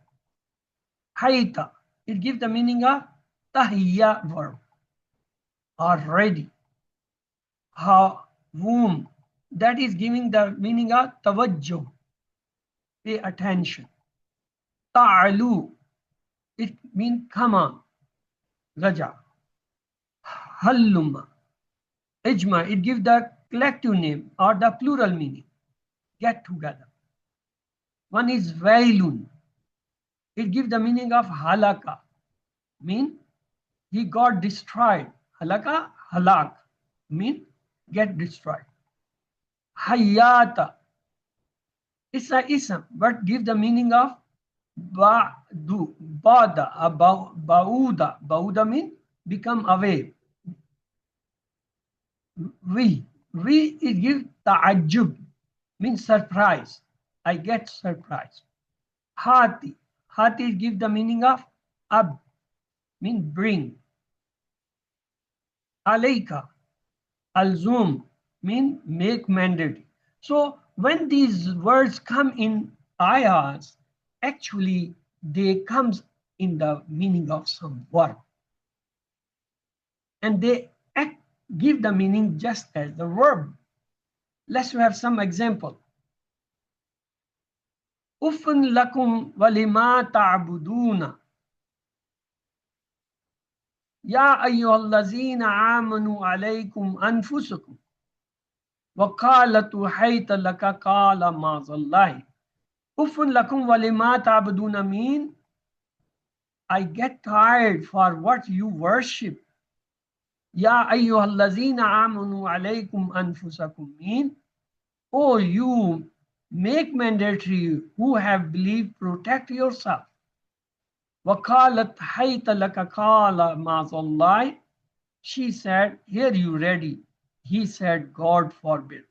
Hayta, it gives the meaning of tahiyya verb, or ready. Whom, that is giving the meaning of tawajjuh, pay attention. Ta'alu, it means come on. Raja. Halluma. Ijma, it gives the collective name or the plural meaning. Get together. One is wailun. It gives the meaning of halaka, mean he got destroyed. Halaka, halak, mean get destroyed. Hayata, it's a ism, but give the meaning of ba'du, bada, ba'uda. Ba'uda mean become away. We it gives ta'ajjub, means surprise. I get surprised. Hati give the meaning of ab, mean bring. Alayka, alzum, mean make mandatory. So when these words come in ayahs, actually they comes in the meaning of some verb, and they give the meaning just as the verb. Let's have some example. Uffun lakum walima ta'buduna. Ya ayyuhallazina amanu alaykum anfusakum. Wa qalatu hayta laka qala mazallahi. Uffun lakum walima ta'buduna mean I get tired for what you worship. Ya ayyuhallazina amanu alaykum anfusakum mean, oh, you make mandatory who have believed, protect yourself. Waqalat hayta laka qala mazallah. She said, here you ready. He said, God forbid.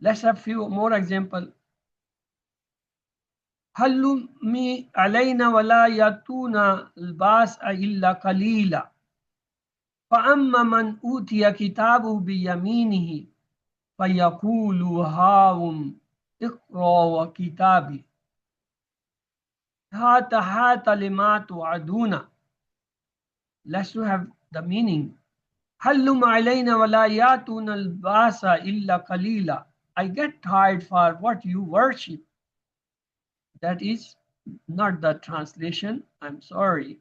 Let's have few more example. Hallumi alayna wala yatuna albasa illa qalila. فأما من أوتي كتابه بيمينه فيقول هاوم اقرأوا كتابي هات لما توعدون. Let's have the meaning. هلم علينا ولا ياتون الباس إلا قليلا. I get tired for what you worship. That is not the translation. I'm sorry.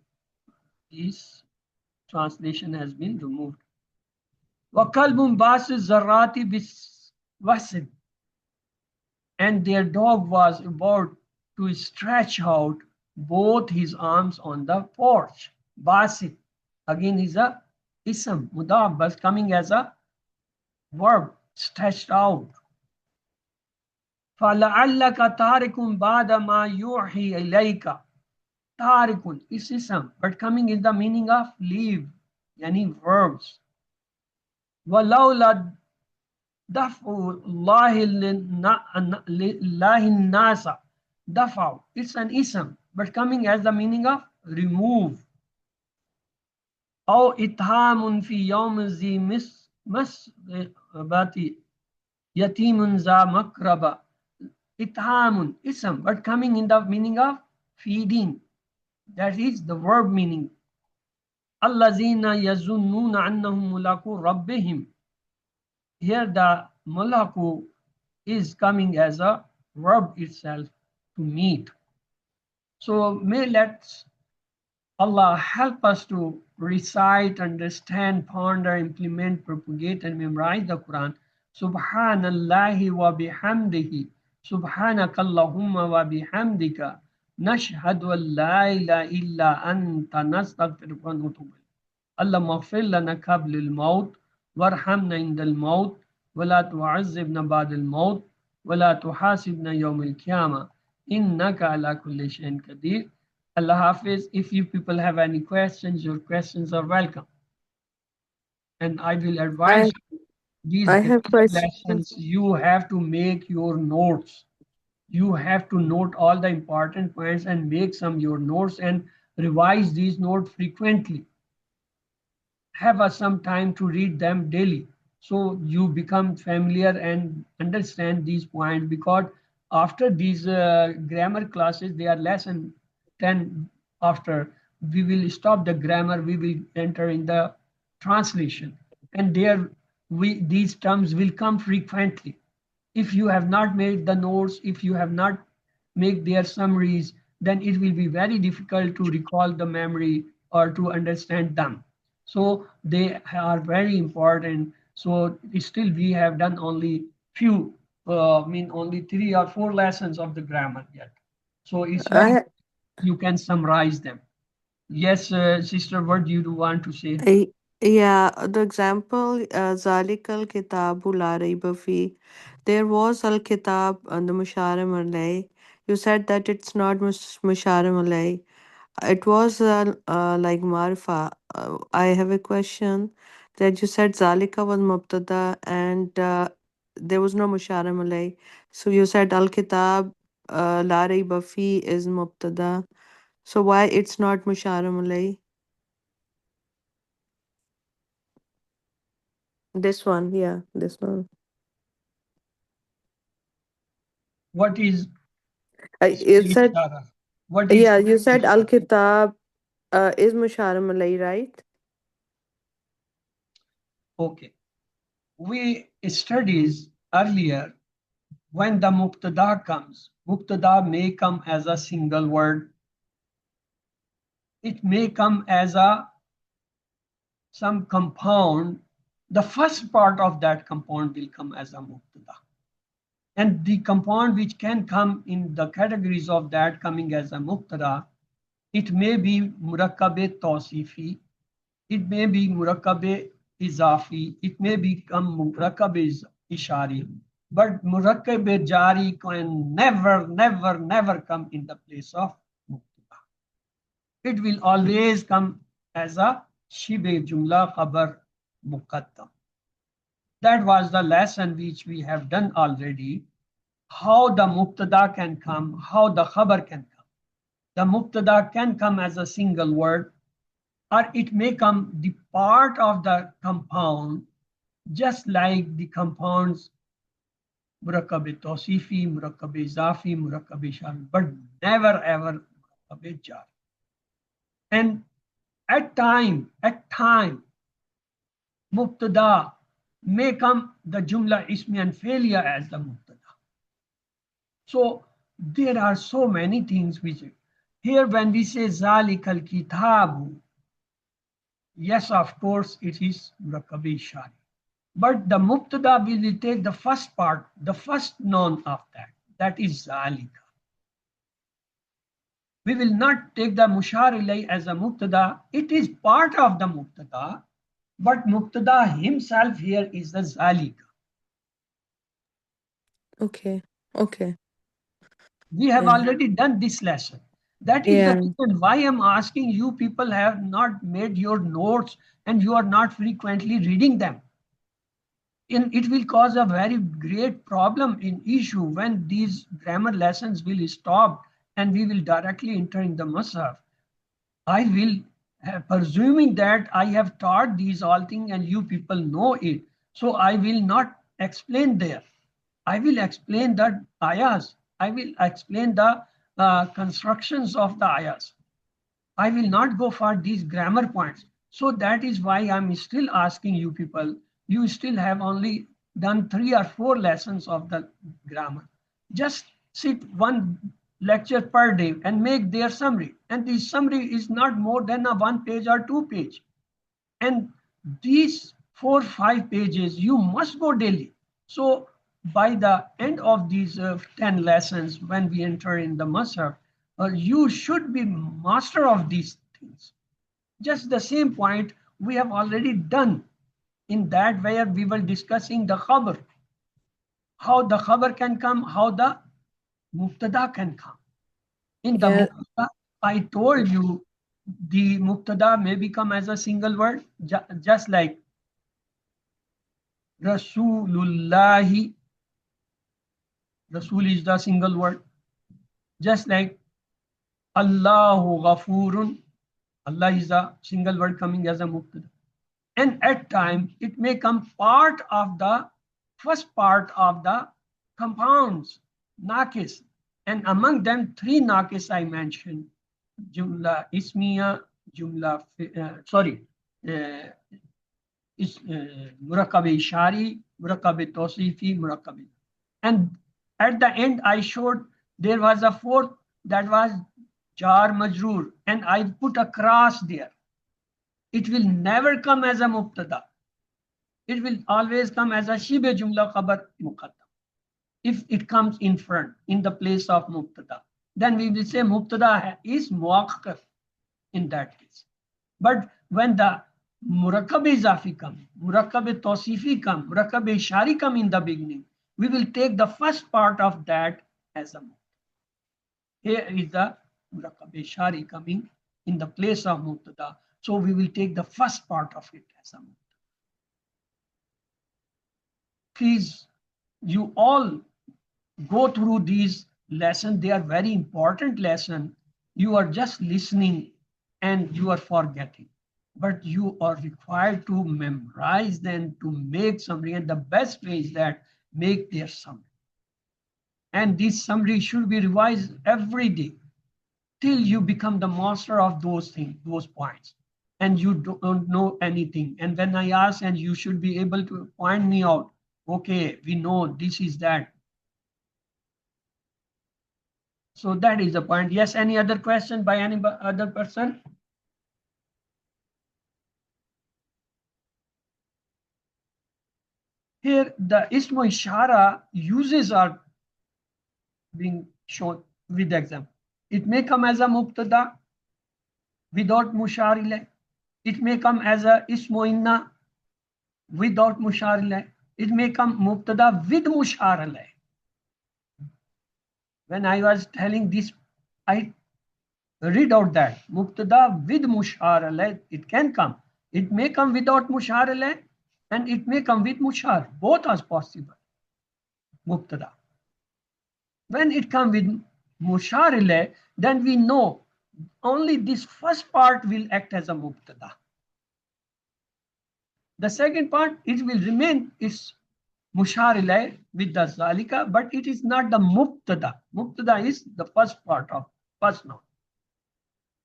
This translation has been removed. وَقَلْبٌ بَاسِ الزَّرَّاتِ بِالْوَسْدِ. And their dog was about to stretch out both his arms on the porch. Basit again is a ism, mudab, coming as a verb, stretched out. فَلَعَلَّكَ تَارِكٌ بَعْدَ مَا يُوحِي إِلَيْكَ. Tarikun is ism, but coming in the meaning of leave, yani verbs. وَلَوْلَا دَفْعُ اللَّهِ النَّاسَ. Daf'u, it's an ism, but coming as the meaning of remove. أو إطعام في يوم ذي مسغبة يتيم ذا مقربة. Ithamun, ism, but coming in the meaning of feeding. That is the verb meaning. Allazina yazunnuna annahum mulaku rabbihim. Here the mulaku is coming as a verb itself, to meet. So may let's Allah help us to recite, understand, ponder, implement, propagate, and memorize the Quran. Subhanallahi wa bihamdihi. Subhanaka Allahumma wa bihamdika. Nashhadu an la ilaha illa anta nastaghfiruka wa natubu ilayk. اللهم اغفر لنا قبل الموت وارحمنا عند الموت ولا تعذبنا بعد الموت ولا تحاسبنا يوم القيامة إنك على كل شيء قدير. Allah Hafiz. If you people have any questions, your questions are welcome. And I will advise you, these I have lessons, questions. you have to make your notes. You have to note all the important points and make some your notes and revise these notes frequently. Have some time to read them daily so you become familiar and understand these points, because after these grammar classes they are lesson 10. After we will stop the grammar, we will enter in the translation, and there these terms will come frequently. If you have not made the notes, if you have not make their summaries, then it will be very difficult to recall the memory or to understand them. So they are very important. So still we have done only few, only 3 or 4 lessons of the grammar yet. So it's very, I, you can summarize them. Yes, sister, what do you want to say? I yeah, the example Zalikal Kitabu La Raiba Fi. There was Al Kitab and the Musharam Alay. You said that it's not Musharam Alay. It was like Marfa. I have a question that you said Zalika was Mubtada and there was no Musharam Alay. So you said Al Kitab La Raiba Fi is Mubtada. So why it's not Musharam Alay? This one, yeah, this one. What is You said, Ishara? What is yeah, you said Al Ishara? Kitab is Musharam Alay, right? Okay. We studied earlier when the mubtada comes, mubtada may come as a single word. It may come as some compound. The first part of that compound will come as a mubtada. And the compound which can come in the categories of that coming as a mubtada, it may be murakkab tawsifi, it may be murakkab izafi, it may become murakkab ishari, but murakkab jari can never come in the place of mubtada. It will always come as a shibe jumla khabar muqaddam. That was the lesson which we have done already. How the mubtada can come, how the khabar can come. The mubtada can come as a single word, or it may come the part of the compound, just like the compounds murakkab tawsifi, murakkab izafi, murakkab ishari, but never ever murakkab jar. And at time, mubtada may come the jumla ismi and failure as the mubtada. So there are so many things which here when we say zalikal kitabu, yes, of course, it is murakkab ishari. But the mubtada will take the first part, the first noun of that. That is zalika. We will not take the mushar ilay as a mubtada. It is part of the mubtada, but mubtada himself here is the zalika. Okay. Okay. We have Yeah. already done this lesson. That is the reason why I'm asking you people have not made your notes and you are not frequently reading them. And it will cause a very great problem in issue when these grammar lessons will stop and we will directly enter in the Musaf. I will, presuming that I have taught these all things and you people know it, so I will not explain there. I will explain the ayahs. I will explain the constructions of the ayahs. I will not go for these grammar points. So that is why I'm still asking you people, you still have only done 3 or 4 lessons of the grammar. Just sit one lecture per day and make their summary. And the summary is not more than a 1 page or 2 page. And these 4 or 5 pages, you must go daily. So by the end of these 10 lessons, when we enter in the Musaf, you should be master of these things. Just the same point we have already done in that where we were discussing the khabar. How the khabar can come, how the mubtada can come. In the mubtada, I told you the mubtada may become as a single word, just like Rasulullahi. Rasul is the single word. Just like Allahu Ghafurun. Allah is a single word coming as a mubtada. And at times it may come part of the first part of the compounds, nakis. And among them 3 nakis I mentioned. Jumla ismiya, jumla, murakkab ishari, murakkab tawsifi, murakkab. And at the end I showed there was a 4th that was jar majroor, and I put a cross there. It will never come as a mubtada. It will always come as a shibe jumla khabar muqaddam. If it comes in front, in the place of mubtada, then we will say mubtada is muakkaf in that case. But when the murakkab izafi come, murakkab tawsifi come, murakkab ishari come in the beginning, we will take the first part of that as a mubtada. Here is the murakkab ishari coming in the place of mubtada. So we will take the first part of it as a mubtada. Please, you all go through these lessons. They are very important lessons. You are just listening and you are forgetting. But you are required to memorize them, to make summary. And the best way is that make their summary. And this summary should be revised every day till you become the master of those things, those points. And you don't know anything. And when I ask, and you should be able to point me out, okay, we know this is that. So that is the point. Yes, any other question by any other person? Here, the ismu ishara uses are being shown with example. It may come as a mubtada without mushar ilayh. It may come as a ismu inna without mushar ilayh. It may come mubtada with mushar ilayh. When I was telling this, I read out that mubtada with mushar alayh, it can come. It may come without mushar alayh and it may come with mushar. Both are possible. Mubtada. When it comes with mushar alayh, then we know only this first part will act as a mubtada. The second part, it will remain its mushar alayh with the zalika, but it is not the mubtada. Mubtada is the first part of first noun.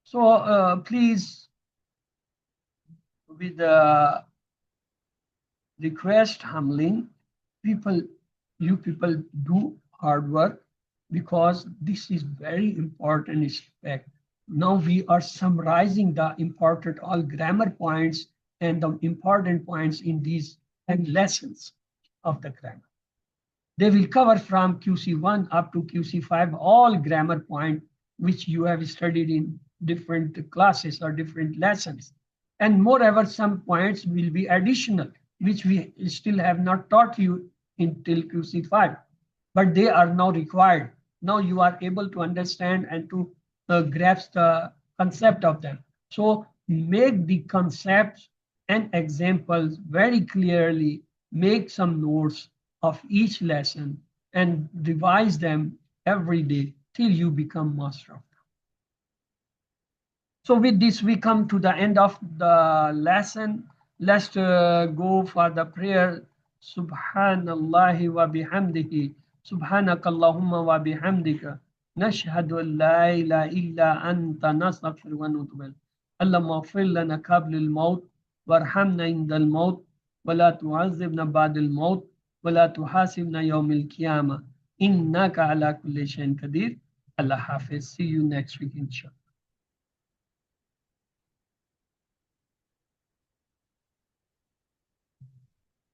So please, with the request humbling, you people do hard work because this is very important aspect. Now we are summarizing the important all grammar points and the important points in these 10 lessons of the grammar. They will cover from QC1 up to QC5 all grammar points which you have studied in different classes or different lessons. And moreover, some points will be additional, which we still have not taught you until QC5, but they are now required. Now you are able to understand and to grasp the concept of them. So make the concepts and examples very clearly, make some notes of each lesson and revise them every day till you become master of them. So with this, we come to the end of the lesson. Let's go for the prayer. Subhanallah wa bihamdihi. Subhanakallahumma wa bihamdika. نشهد أن لا إله إلا أنت نستغفرك ونتوب إليك. اللهم اغفر لنا قبل الموت وارحمنا عند الموت ولا تعذبنا بعد الموت ولا تحاسبنا يوم القيامة إنك على كل شيء قدير. Allah Hafiz. See you next week, inshallah.